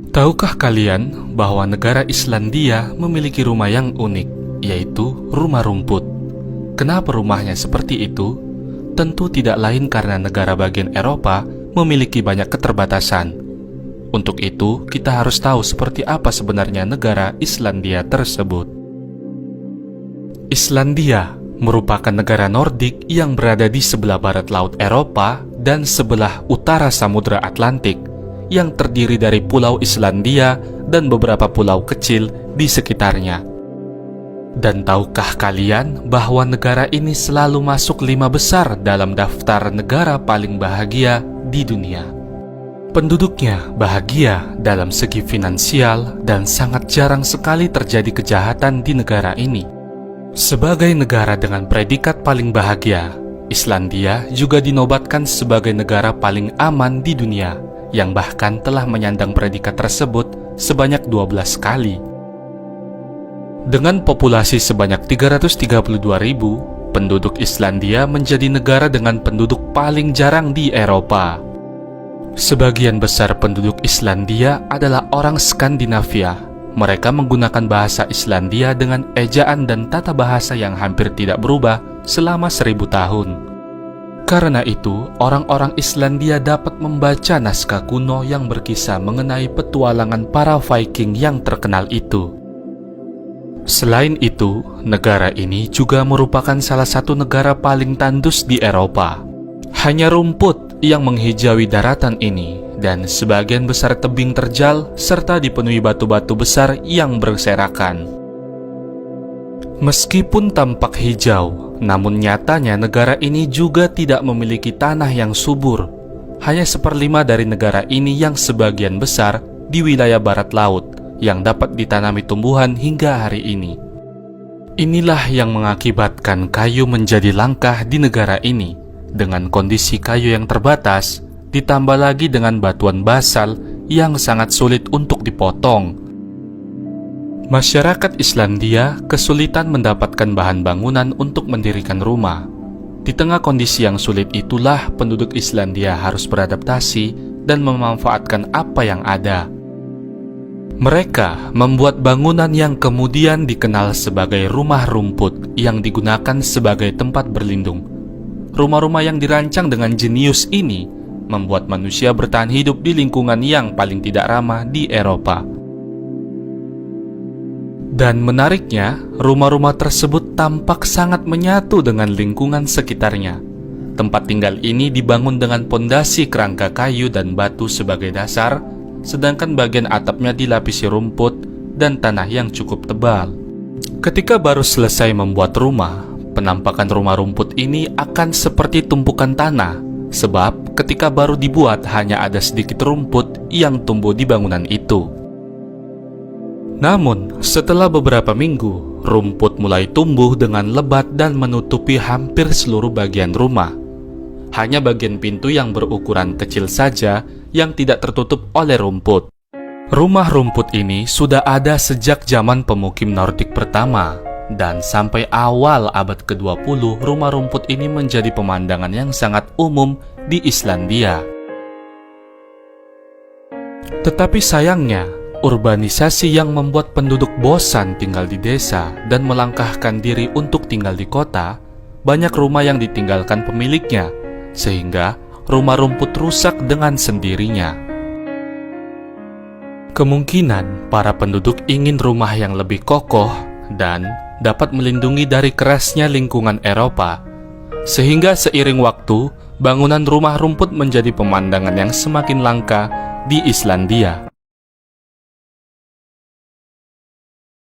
Tahukah kalian bahwa negara Islandia memiliki rumah yang unik, yaitu rumah rumput? Kenapa rumahnya seperti itu? Tentu tidak lain karena negara bagian Eropa memiliki banyak keterbatasan. Untuk itu, kita harus tahu seperti apa sebenarnya negara Islandia tersebut. Islandia merupakan negara Nordik yang berada di sebelah barat Laut Eropa dan sebelah utara Samudra Atlantik, yang terdiri dari Pulau Islandia dan beberapa pulau kecil di sekitarnya. Dan tahukah kalian bahwa negara ini selalu masuk 5 besar dalam daftar negara paling bahagia di dunia? Penduduknya bahagia dalam segi finansial dan sangat jarang sekali terjadi kejahatan di negara ini. Sebagai negara dengan predikat paling bahagia, Islandia juga dinobatkan sebagai negara paling aman di dunia, yang bahkan telah menyandang predikat tersebut sebanyak 12 kali. Dengan populasi sebanyak 332.000, penduduk Islandia menjadi negara dengan penduduk paling jarang di Eropa. Sebagian besar penduduk Islandia adalah orang Skandinavia. Mereka menggunakan bahasa Islandia dengan ejaan dan tata bahasa yang hampir tidak berubah selama 1000 tahun. Karena itu, orang-orang Islandia dapat membaca naskah kuno yang berkisah mengenai petualangan para Viking yang terkenal itu. Selain itu, negara ini juga merupakan salah satu negara paling tandus di Eropa. Hanya rumput yang menghijaui daratan ini, dan sebagian besar tebing terjal serta dipenuhi batu-batu besar yang berserakan. Meskipun tampak hijau, namun nyatanya negara ini juga tidak memiliki tanah yang subur. Hanya 1/5 dari negara ini yang sebagian besar di wilayah barat laut, yang dapat ditanami tumbuhan hingga hari ini. Inilah yang mengakibatkan kayu menjadi langka di negara ini. Dengan kondisi kayu yang terbatas, ditambah lagi dengan batuan basal yang sangat sulit untuk dipotong. Masyarakat Islandia kesulitan mendapatkan bahan bangunan untuk mendirikan rumah. Di tengah kondisi yang sulit itulah penduduk Islandia harus beradaptasi dan memanfaatkan apa yang ada. Mereka membuat bangunan yang kemudian dikenal sebagai rumah rumput yang digunakan sebagai tempat berlindung. Rumah-rumah yang dirancang dengan jenius ini membuat manusia bertahan hidup di lingkungan yang paling tidak ramah di Eropa. Dan menariknya, rumah-rumah tersebut tampak sangat menyatu dengan lingkungan sekitarnya. Tempat tinggal ini dibangun dengan pondasi kerangka kayu dan batu sebagai dasar, sedangkan bagian atapnya dilapisi rumput dan tanah yang cukup tebal. Ketika baru selesai membuat rumah, penampakan rumah rumput ini akan seperti tumpukan tanah, sebab ketika baru dibuat hanya ada sedikit rumput yang tumbuh di bangunan itu. Namun, setelah beberapa minggu, rumput mulai tumbuh dengan lebat dan menutupi hampir seluruh bagian rumah. Hanya bagian pintu yang berukuran kecil saja yang tidak tertutup oleh rumput. Rumah rumput ini sudah ada sejak zaman pemukim Nordik pertama, dan sampai awal abad ke-20 rumah rumput ini menjadi pemandangan yang sangat umum di Islandia. Tetapi sayangnya, urbanisasi yang membuat penduduk bosan tinggal di desa dan melangkahkan diri untuk tinggal di kota, banyak rumah yang ditinggalkan pemiliknya, sehingga rumah rumput rusak dengan sendirinya. Kemungkinan para penduduk ingin rumah yang lebih kokoh dan dapat melindungi dari kerasnya lingkungan Eropa, sehingga seiring waktu, bangunan rumah rumput menjadi pemandangan yang semakin langka di Islandia.